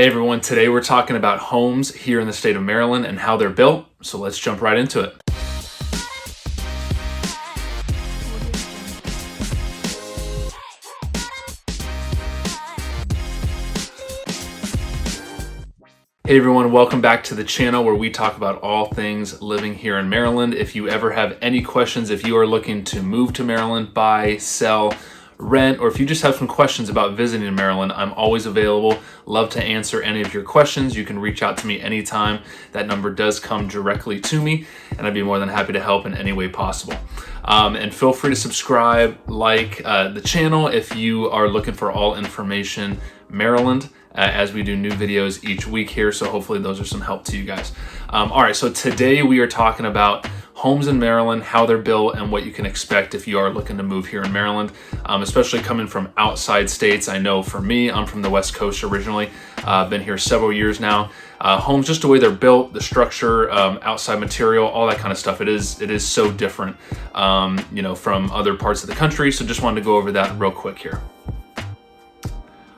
Hey everyone, today we're talking about homes here in the state of Maryland and how they're built, so let's jump right into it. Hey everyone, welcome back to the channel where we talk about all things living here in Maryland. If you ever have any questions, if you are looking to move to Maryland, buy, sell, rent, or if you just have some questions about visiting Maryland, I'm always available. Love to answer any of your questions. You can reach out to me anytime. That number does come directly to me, and I'd be more than happy to help in any way possible. And feel free to subscribe, like the channel if you are looking for all information Maryland, as we do new videos each week here. So hopefully those are some help to you guys. All right, so today we are talking about homes in Maryland, how they're built, and what you can expect if you are looking to move here in Maryland, especially coming from outside states. I know for me, I'm from the West Coast originally. Been here several years now. Homes, just the way they're built, the structure, outside material, all that kind of stuff. It is so different, from other parts of the country. So just wanted to go over that real quick here.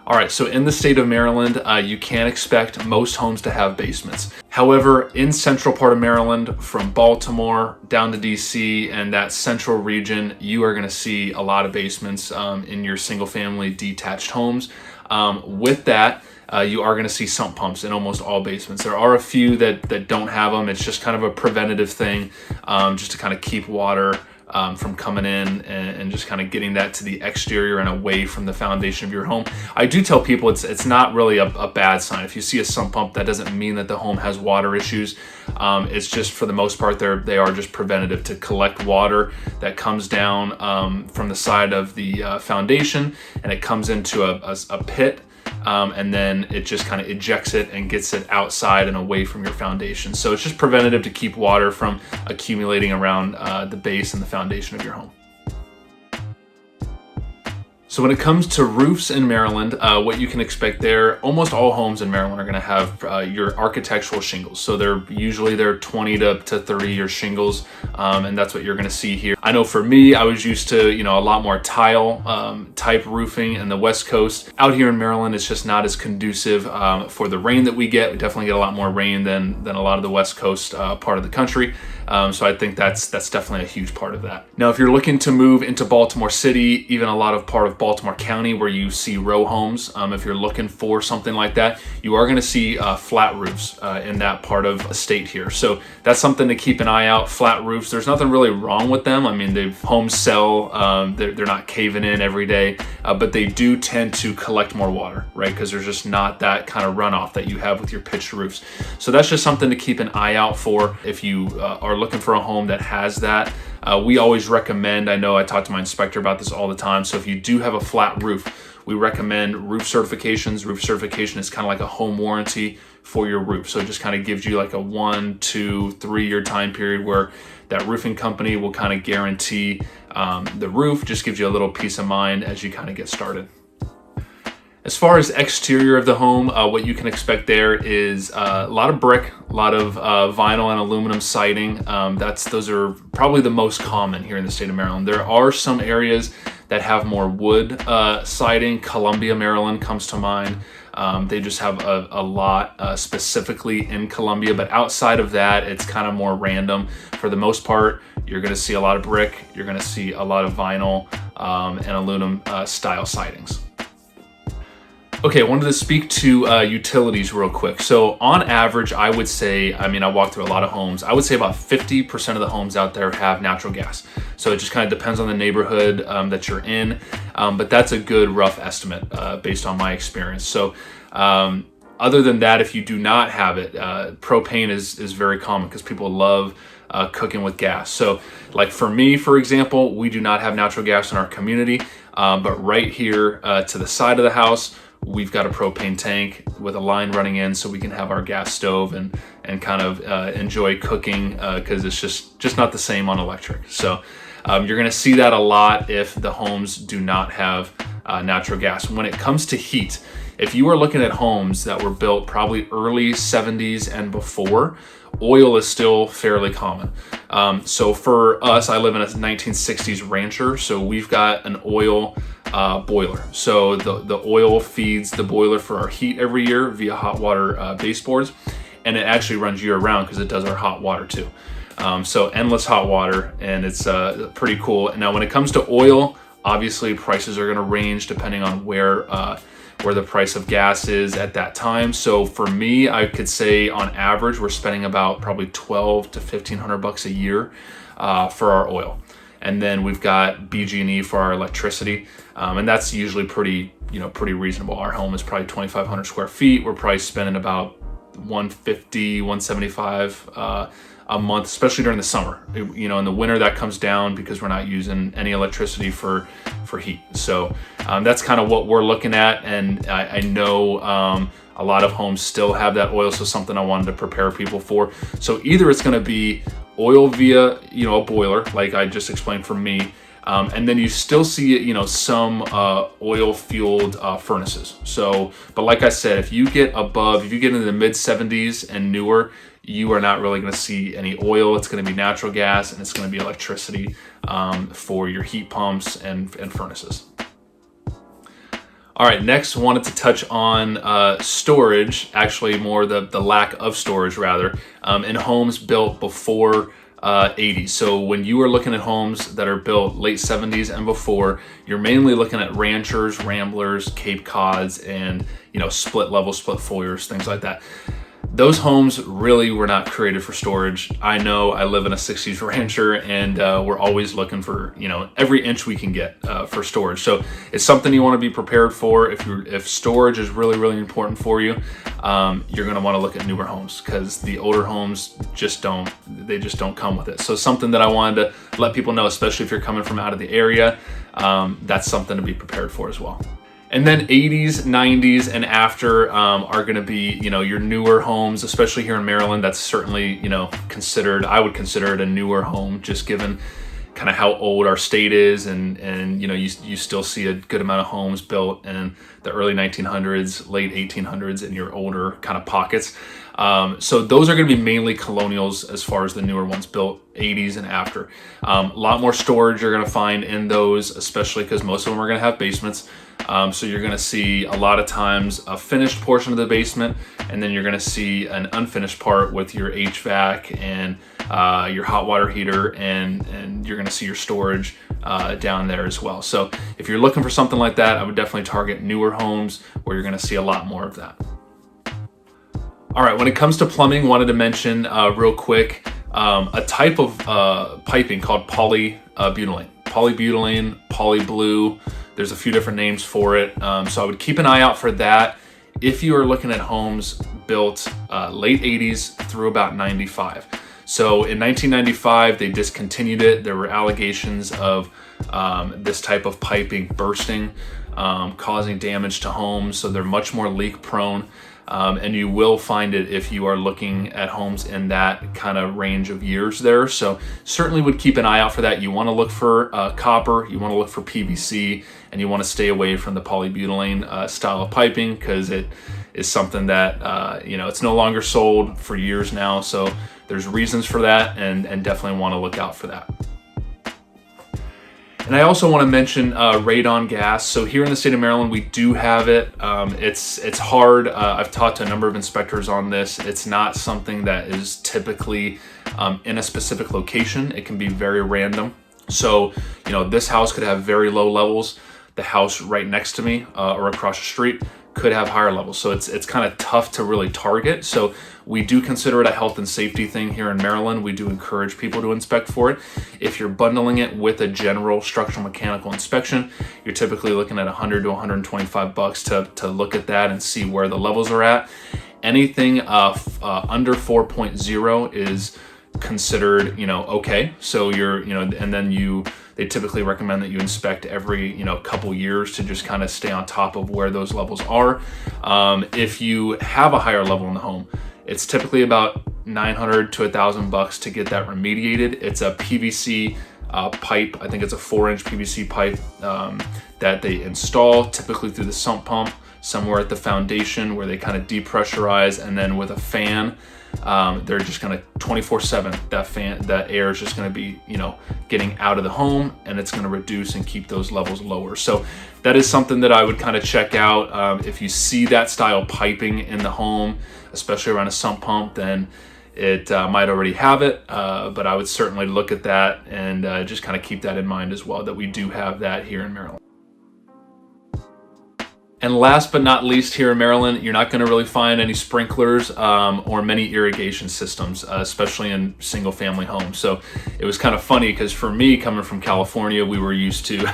All right, so in the state of Maryland, you can expect most homes to have basements. However, in central part of Maryland, from Baltimore down to DC and that central region, you are gonna see a lot of basements in your single family detached homes. With that, you are gonna see sump pumps in almost all basements. There are a few that don't have them. It's just kind of a preventative thing, just to kind of keep water from coming in and just kind of getting that to the exterior and away from the foundation of your home. I do tell people it's not really a bad sign. If you see a sump pump, that doesn't mean that the home has water issues. It's just, for the most part, they are just preventative to collect water that comes down from the side of the foundation, and it comes into a pit. And then it just kind of ejects it and gets it outside and away from your foundation. So it's just preventative to keep water from accumulating around the base and the foundation of your home. So when it comes to roofs in Maryland, what you can expect there, almost all homes in Maryland are going to have your architectural shingles. So they're 20 to 30 year shingles, and that's what you're going to see here. I know for me, I was used to a lot more tile type roofing in the West Coast. Out here in Maryland, it's just not as conducive for the rain that we get. We definitely get a lot more rain than a lot of the West Coast part of the country. So I think that's definitely a huge part of that. Now, if you're looking to move into Baltimore City, even a lot of part of Baltimore County where you see row homes, if you're looking for something like that, you are going to see flat roofs in that part of the state here. So that's something to keep an eye out. Flat roofs, there's nothing really wrong with them. I mean, homes sell, they're not caving in every day, but they do tend to collect more water, right? Because there's just not that kind of runoff that you have with your pitched roofs. So that's just something to keep an eye out for if you are looking for a home that has that. We always recommend, I know I talk to my inspector about this all the time, so if you do have a flat roof, we recommend roof certifications. Roof certification is kind of like a home warranty for your roof. So it just kind of gives you like a 1, 2, 3 year time period where that roofing company will kind of guarantee the roof. Just gives you a little peace of mind as you kind of get started. As far as exterior of the home, what you can expect there is a lot of brick, a lot of vinyl and aluminum siding. Those are probably the most common here in the state of Maryland. There are some areas that have more wood siding. Ducoulombier, Maryland comes to mind. They just have a lot specifically in Columbia, but outside of that, it's kind of more random. For the most part, you're gonna see a lot of brick, you're gonna see a lot of vinyl and aluminum style sidings. Okay, I wanted to speak to utilities real quick. So on average, I would say, I walked through a lot of homes. I would say about 50% of the homes out there have natural gas. So it just kind of depends on the neighborhood that you're in. But that's a good rough estimate based on my experience. So other than that, if you do not have it, propane is very common because people love cooking with gas. So like for me, for example, we do not have natural gas in our community, but right here to the side of the house, we've got a propane tank with a line running in so we can have our gas stove and kind of enjoy cooking because it's just not the same on electric. So you're gonna see that a lot if the homes do not have natural gas. When it comes to heat, if you are looking at homes that were built probably early 70s and before, oil is still fairly common. So for us, I live in a 1960s rancher, so we've got an oil boiler. So the oil feeds the boiler for our heat every year via hot water baseboards, and it actually runs year round because it does our hot water too. So endless hot water, and it's pretty cool. And now when it comes to oil, obviously prices are going to range depending on where the price of gas is at that time. So for me, I could say on average we're spending about probably $1,200 to $1,500 a year for our oil. And then we've got BG&E for our electricity, and that's usually pretty reasonable. Our home is probably 2,500 square feet. We're probably spending about $150, $175 a month, especially during the summer. In the winter that comes down because we're not using any electricity for heat. So that's kind of what we're looking at, and I know a lot of homes still have that oil, so something I wanted to prepare people for. So either it's going to be oil via a boiler, like I just explained for me, and then you still see some oil fueled furnaces. So, but like I said, if you get into the mid 70s and newer, you are not really going to see any oil. It's going to be natural gas, and it's going to be electricity for your heat pumps and furnaces. All right, next wanted to touch on storage, actually more the lack of storage rather, in homes built before 80s. So when you are looking at homes that are built late 70s and before, you're mainly looking at ranchers, ramblers, Cape Cods, and split level, split foyers, things like that. Those homes really were not created for storage. I know I live in a 60s rancher, and we're always looking for every inch we can get for storage. So it's something you want to be prepared for. If storage is really, really important for you, you're going to want to look at newer homes, because the older homes just don't come with it. So something that I wanted to let people know, especially if you're coming from out of the area, that's something to be prepared for as well. And then 80s, 90s, and after are going to be, your newer homes, especially here in Maryland. That's certainly, I would consider it a newer home, just given kind of how old our state is, and you still see a good amount of homes built in the early 1900s, late 1800s in your older kind of pockets. So those are going to be mainly colonials as far as the newer ones built 80s and after. A lot more storage you're going to find in those, especially because most of them are going to have basements. So you're going to see a lot of times a finished portion of the basement, and then you're going to see an unfinished part with your HVAC and your hot water heater, and you're going to see your storage down there as well. So if you're looking for something like that, I would definitely target newer homes where you're going to see a lot more of that. All right, when it comes to plumbing, wanted to mention real quick a type of piping called polybutylene. Polybutylene, polyblue, there's a few different names for it. So I would keep an eye out for that if you are looking at homes built late 80s through about 95. So in 1995, they discontinued it. There were allegations of this type of piping bursting, causing damage to homes. So they're much more leak prone. And you will find it if you are looking at homes in that kind of range of years there. So certainly would keep an eye out for that. You want to look for copper, you want to look for PVC, and you want to stay away from the polybutylene style of piping, because it is something that, it's no longer sold for years now. So there's reasons for that, and definitely want to look out for that. And I also want to mention radon gas. So here in the state of Maryland, we do have it. It's hard. I've talked to a number of inspectors on this. It's not something that is typically in a specific location. It can be very random. So, this house could have very low levels. The house right next to me or across the street could have higher levels. So it's kind of tough to really target. So we do consider it a health and safety thing here in Maryland. We do encourage people to inspect for it. If you're bundling it with a general structural mechanical inspection, you're typically looking at $100 to $125 to look at that and see where the levels are at. Anything under 4.0 is considered, okay. So and then they typically recommend that you inspect every, couple years to just kind of stay on top of where those levels are. If you have a higher level in the home, it's typically about $900 to $1,000 to get that remediated. It's a PVC pipe. I think it's a 4-inch PVC pipe that they install typically through the sump pump. somewhere at the foundation where they kind of depressurize, and then with a fan, they're just going to 24/7, that air is just going to be, you know, getting out of the home, and it's going to reduce and keep those levels lower. So that is something that I would kind of check out. If you see that style piping in the home, especially around a sump pump, then it might already have it, but I would certainly look at that and just kind of keep that in mind as well, that we do have that here in Maryland. And last but not least, here in Maryland, you're not going to really find any sprinklers or many irrigation systems, especially in single family homes. So it was kind of funny because for me, coming from California, we were used to,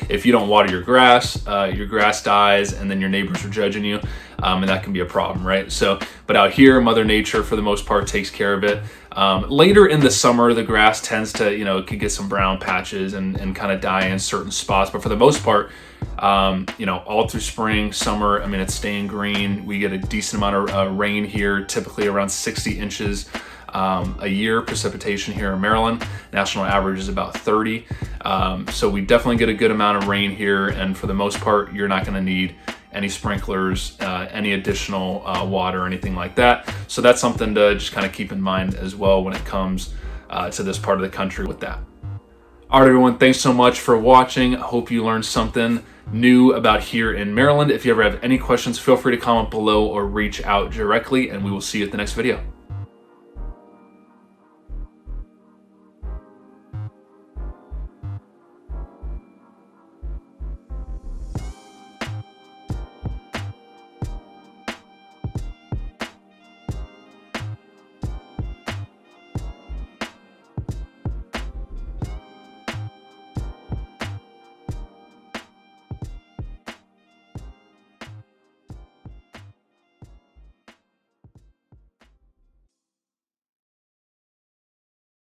if you don't water your grass dies, and then your neighbors are judging you, and that can be a problem, right? So, but out here, Mother Nature, for the most part, takes care of it. Later in the summer, the grass tends to, you know, it could get some brown patches and kind of die in certain spots. But for the most part, you know, all through spring, summer, I mean, it's staying green. We get a decent amount of rain here, typically around 60 inches a year precipitation here in Maryland. National average is about 30. So we definitely get a good amount of rain here. And for the most part, you're not going to need any sprinklers, any additional water or anything like that. So that's something to just kind of keep in mind as well when it comes to this part of the country with that. All right, everyone, thanks so much for watching. I hope you learned something new about here in Maryland. If you ever have any questions, feel free to comment below or reach out directly, and we will see you at the next video.